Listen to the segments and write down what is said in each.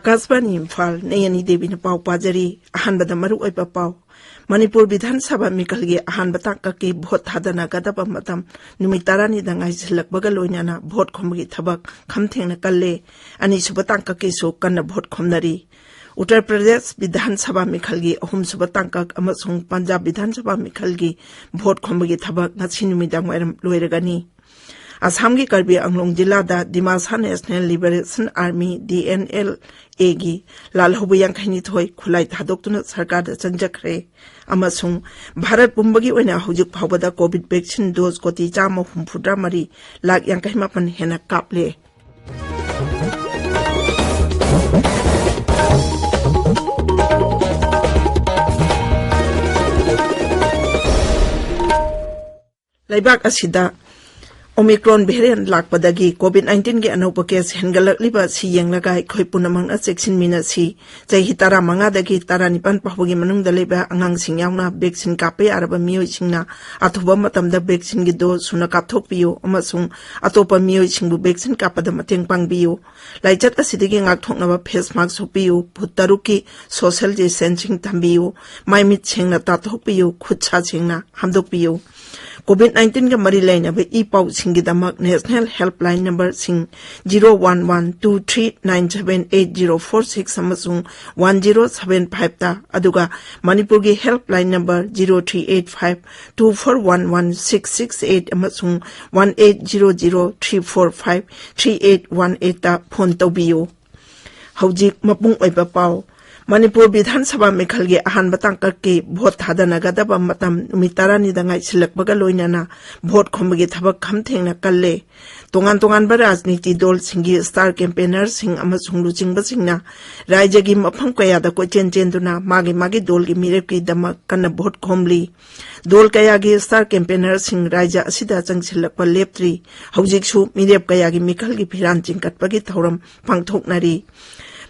आकाशवाणी इम्फाल नयनी देवी ने पाव पाजरी अहानबद मरु ओइबा पाव मणिपुर विधानसभा मिकलगे अहानब तांककी भोट थादना गदब मतम नुमित तरानी दंगाई सिलकबगा लोइनाना भोट खोमगी थबक खमथेंगना कल्ले अनिसुब तांककी सु कन्न भोट खोमनरी उत्तर प्रदेश विधानसभा मिखलगी अहुमसुब तांकक अमसुंग पंजाब विधानसभा मिखलगी भोट खोमगी थबक ngasi नुमिदांग वायरम लोइरगनी असम की कार्बी आंगलोंग जिला दा Dimasa national liberation army DNLA की लालहौबु यांखैनी थोय खुलाई थादोक्तुना सरकार दा चंजखरे अमसुंग भारत पुंबगी ओइना हुजुक फावबदा कोविड वैक्सीन डोज कोटी 184 लाख यांखैमापन हेना कापले लाइबाक असिदा ओमिक्रॉन वेरिएंट लाकपदगी कोविड-19 के अनौप केस हेंगलकलिबा सी येंगलगा खै पुनमंगना चेक्सिन मिनासी चहि 15 दगी 19 पावगी मनुंगदा लेबा अंगांगसिंग यावना वैक्सीन कापे आरबा मियोइसिंगना अथुबा मतमदा वैक्सीन गी डोज सुना कापथोकपियो अमसुंग अतोपा मियोइसिंगबु वैक्सीन कापदा मतेंग पांगबियो लाइचत असिदगी ngaktoknaba फेस मास्क सोपियो भुतरुकी सोशल डिस्टेंसिंग थंबियो माइमित सेंगना ताथोकपियो खुदसा सेंगना हमदोकपियो कोविड-19 का मरी लाइनब ई पाउ सिंगिदमक नेशनल हेल्पलाइन नंबर सिंग 0112397804 अमसुंग 1075 ता अदुगा मणिपुर की हेल्पलाइन नंबर 0385241166 अमसुंग 1800345381 ता फोन तौबियो हौजिक मपुंग ओइबा पाउ मणिपुर विधानसभा मिखलगे अहानब तांककी भोट थादनगदब मतम नुमित 12 दंगाई सिलकबगा लोइनाना भोट खोमबगी थबक खमथेंगना कल्ले तोंगान तोंगानबा राजनीति दल सिंगी स्टार कैंपेनर सिंग अमसुंग लुचिंगबसिंगना राज्यगी मफम कयादा कोचेन चेंदुना मागी दल की मिरेपकी दमक कन्न भोट खोमली दल कयागी स्टार कैंपेनर सिंग राज्य असिदा चंगसिलकपा लेप्त्री हौजिकसु मिरेप कयागी मिखलगी फिरान चिंकटपगी थौरम पांगथोकनारी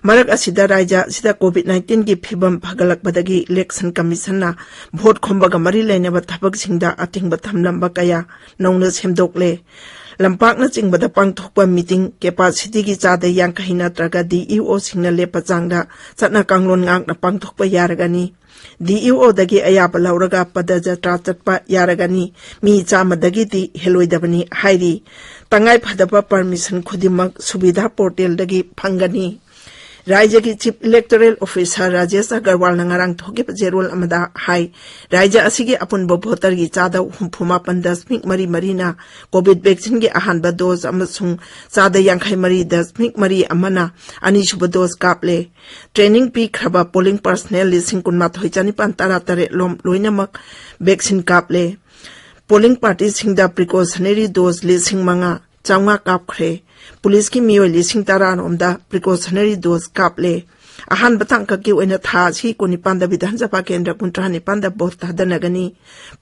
मरक असिदा राज्य असिदा कोविड-19 की फिबम फगलकबदगी इलेक्शन कमीशन भोट खोमबगा मरी लेनब थबकसिंगदा अतिंगब थमलंबा कया नौना सेमदोकले लंपाकना चिंगबदा पांगथोकपा मीटिंग कैपेसिटी की चादा यांखै नत्रगा DEO सिंगना लेपा चांगदा चटना कांगलोन ngakna पांगथोकपा यारगनी DEO दगी अयाबा लौरगा पदजात्रा चटपा यारगनी मी चामदगी हेलोइदबनी हाइरी तंगाई फदबा परमिशन खुदिमक सुविधा पोर्टल दगी फंगनी राज्य की chief electoral officer Rajesh Agarwal नंगारंग थोगे जेरोल अमदा हाई राज्य असिगे अपुनब भोटर की चादा 59.3 ना कोविड वैक्सीन की अहानब डोज अमसुंग चादा 53.3 अमना अनिसुब डोज कापले ट्रेनिंग पीख्रबा पोलिंग पर्सनल 19,993 लोम लोइनमक वैक्सीन कापले पोलिंग पार्टी सिंगदा प्रिकॉशनरी डोज 5,500 कापख्रे पुलिस की मियोय 13,000 प्रिकॉशनरी डोज कापले अहानब तांककी ओइना था सी को निपांदा विधानसभा केंद्र 19 भोट थादनगनी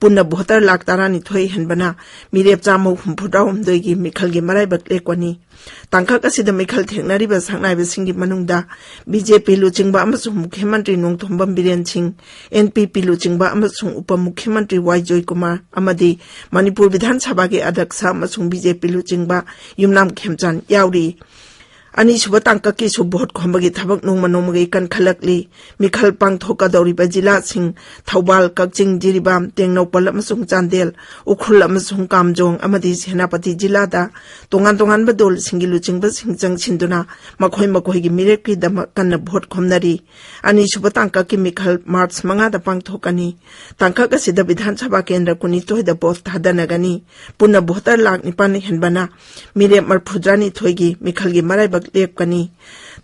पुन्ना भोटर 1,12,000 हेनबना मिरेप 154 की मिखलगी मराइबक लेक्वनी तांकक असिदा मिखल थेंगनारिबा सांगनाइबसिंगी मनुंगदा बीजेपी लुचिंगबा अमसुंग मुख्यमंत्री नोंगथोंबम बिरेन सिंह NPP लुचिंगबा अमसुंग उप मुख्यमंत्री H.Priyokumar अमदी मणिपुर विधानसभा के अध्यक्ष अमसुंग BJP लुचिंगबा युमनाम खेमचान याउरी अनिसुब तांककी सु भोट खोमबगी थबक नोंमगी कनखलकली मिखल पांगथोकदौरिबा जिला सिंह थौबाल कक्चिंग जिरिबाम तेंगनौपल अमसुंग चांदेल उखुल अमसुंग कामजोंग अमदी सेनापति जिलादा तोंगान तोंगानबा दल सिंगी लुचिंगबा सिंग चंगसिंदुना मखोई मिरेपकी दमक कन्न भोट खोमनरी अनिसुब तांककी मिखल मार्च 5 दा पांगथोकनी तांकक असिदा विधानसभा केंद्र 19 दा भोट थादनगनी पुन्ना भोटर 9,000 हेनबना मिरेप 93 मिखलगी मराइबक लेपकनी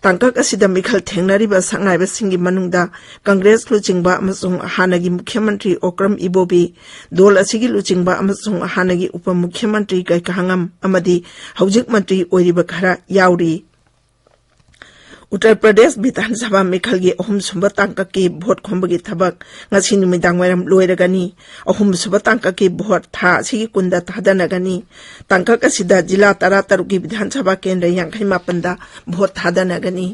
तांकक असिदा मिखल थेंगनारिबा सांगनाइबसिंगी मनुंगदा कांग्रेस लुचिंगबा अमसुंग हानगी मुख्यमंत्री ओक्रम इबोबी दल असिगी लुचिंगबा अमसुंग हानगी उप मुख्यमंत्री गैकाहंगम अमदी हौजिक मंत्री ओइरिबा खरा याउरी उत्तर प्रदेश विधानसभा मिखलगी अहुमसुब तांककी भोट खोमबगी थबक ngasi नुमिदांग वायरम लोइरगनी अहुमसुब तांककी भोट था सिगी कुंदा थादनगनी तांकक असिदा जिला 13 की विधानसभा केंद्र 58 vote थादनगनी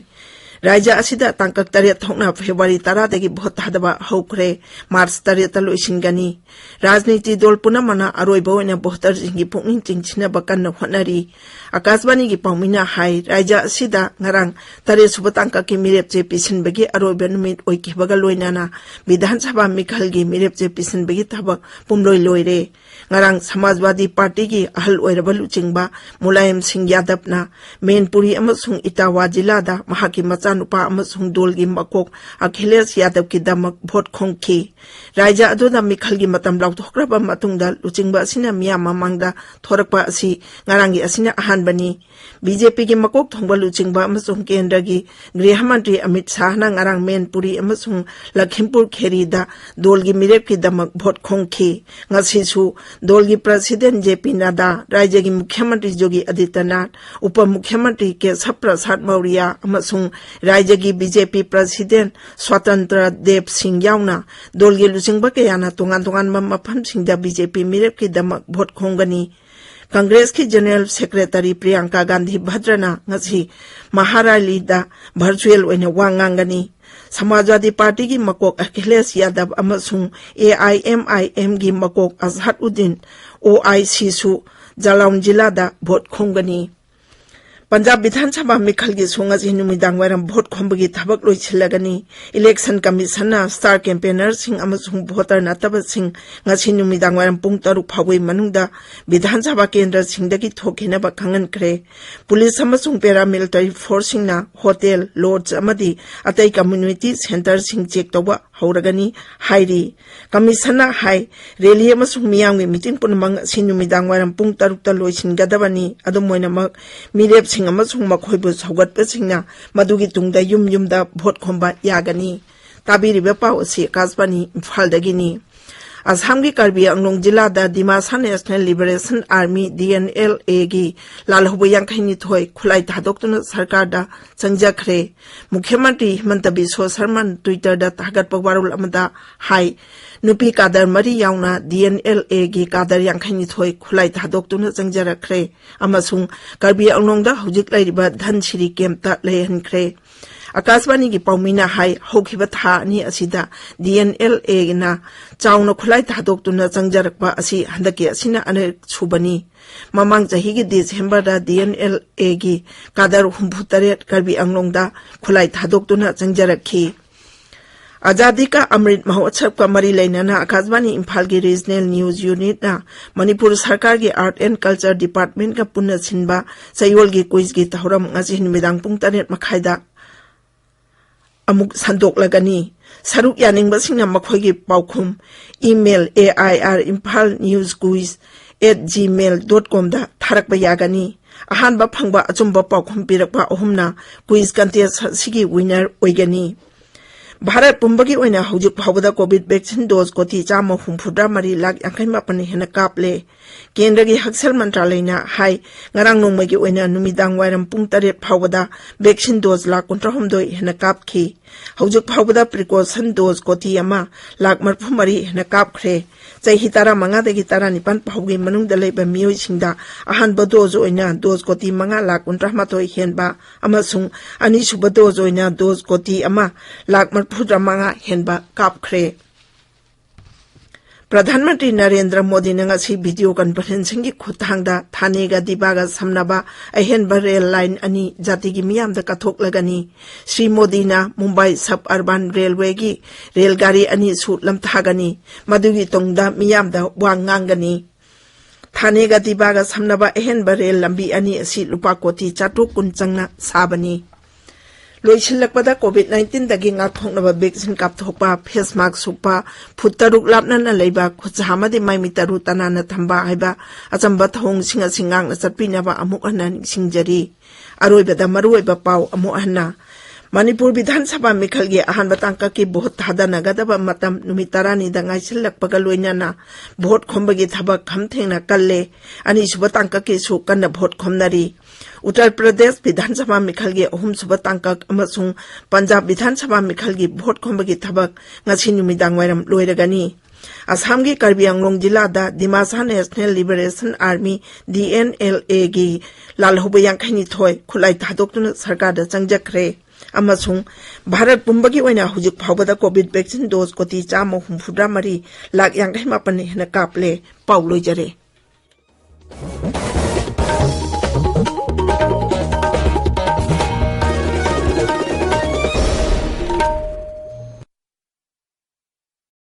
Raja asida tangkak tariat thokna February 10 dagi bhot hadaba hokre March 10 ta loisingani Rajniti dol punamana aroiba oina bohtar jingi pungning chingchina bakan na hotnari Akasbani gi paumina hai Raja asida ngarang tare suba tangkak ki mirep je pisin bagi aroiba numit oiki baga loinana Bidhan Sabha Mikhal gi mirep je pisin bagi tabak pumloi loire ngarang Samajwadi Party gi ahal oiraba luchingba Mulayam Singh Yadav na Manipuri amasung Itawa jilada mahaki machanupa amasung dolgi makok Akhilesh Yadav ki damak vote khongki Raja adoda Mikhal gi matam lauthokraba matungda luchingba asina miyam mamangda thorakpa asi ngarangi asina ahanbani BJP gi makok thongba luchingba amasung kendra gi Griha Mantri Amit Shah na ngarang Manipuri amasung Lakhimpur Kheri da dolgi mirep ki damak vote khongki ngasisu dolgi President JP Nada Raja gi Mukhyamantri Yogi Adityanath Upa Mukhyamantri ke Prasad Maurya amasung Raja gi BJP President Swatantra Dev Singh yauna dolgi luchingba kayana tungan mapam singda BJP mirep ki damak vote khongani Congress ki General Secretary Priyanka Gandhi Bhadrana ngasi Maharali da virtual oina wangangani Samajwadi Party gi makok Akhilesh Yadav amasung AIMIM gi makok Azharuddin OIC su Jalaun jilada vote khongani Punjab Bidhan Sabha Mikhal gi sungaji numidang waram vote khombagi thabak loichilagani Election Commission na star campaigner sing amasung voter nataba sing ngasi numidang waram pung 3 phawai manungda Bidhan Sabha kendra singdagi thokhena ba khangan kre police amasung paramilitary force na hotel lodge amadi atai community center sing check toba hauragani hairi commission na hai rally amasung miyang meeting punmang sinumidang waram pung 3 ta loisin gadabani adumoina mak mirep amasung makhoibu saugatpa singna madugi tungda yumda vote khomba yagani tabiriba pau si kasbani Imphal dagini Assam gi Karbi Anglong jila da Dimasa National Liberation Army DNLA gi lalhobu yangkhaini thoi khulai thadoktuna sarkar da changjakhre Mukhyamantri Himanta Biswa Sarman Twitter da tagat pagwarul amada hai nupi kadar mari yauna DNLA gi kadar yangkhaini thoi khulai thadoktuna changjarakre amasung Karbi Anglong da hujik lairiba Dhansiri kemta lehankhre Akasbani gi paumina hai hokhiba tha ni asida DNLA na chauna khulai thadoktuna changjarakpa asi handaki asina ane subani mamang jahi gi December da DNLA gi kadar 38 Karbi Anglong da khulai thadoktuna changjarakhi Azadi ka Amrit Mahotsav ka mari lainana Akasbani Imphal gi Regional News Unit na Manipur Sarkar gi Art and Culture Department ka punna sinba sayol gi quiz gi tauram ngasi numidang pung 8 makhaida amuk sandok lagani saruk yaning basingna makhoigi paukhum email air.imphalnewsquiz@gmail.com da tharakba yagani ahanba phangba achumba paukhum pirakpa ohumna quiz contest sigi winner oigani Bharat pumbagi oina hujik phawda COVID vaccine dose koti chama humphudra mari lak yangkai mapani hena kaple kendra gi haksal mantralayna hai ngarang nongmagi oina numidang wairam pung 8 phawda vaccine dose lak 13 hena kapki hujik phawda precaution dose koti ama lak marphu mari hena kapkhre chai hitara manga degi tara nipan phawgi manung dalai ba mioi singda ahan ba dose oina dose koti manga lak 13 henba amasung ani suba dose oina dose koti ama lak Pudra manga henba kapkhre Pradhan Mantri Narendra Modi ngasi video conferencing gi khuthangda Thane ga Dibaga samnaba ahenba rail line ani jati gi miyam da kathok lagani Sri Modi na Mumbai suburban railway gi rail gari ani su lamthagani madugi tongda miyam da wangangani Thane ga Dibaga samnaba ahenba rail lambi ani asi lupa koti chatuk kun changna sabani Loisilakpada COVID-19 dagi ngathoknaba vaccine kapthokpa face mask supa phutaruk lapnana leiba khujhamadi maimitaru tanana thamba haiba achamba thong singa singang na chatpinaba amuk anan singjari aroibada maruiba pau amuk anna Manipur Bidhan Sabha Mikhal gi ahan batangka ki vote thadana gadaba matam numitarani da ngaisilakpaga loinana vote khombagi thabak khamthengna kalle ani subatangka ki su kanna vote khomnari Uttar Pradesh Bidhan Sabha Mikhal gi ahum subatangka amasung Punjab Bidhan Sabha Mikhal gi vote khombagi thabak ngasi numidang wairam loiragani Assam gi Karbi Anglong jila da Dimasa National Liberation Army DNLA gi lalhobu yangkhaini thoi khulai thadoktuna sarkar da changjakre अमसुंग भारत पुंबगी ओइना हुजुक फावबदा COVID vaccine dose कोटी 164 लाख 58 हेन कापले पाउ लोइजरे।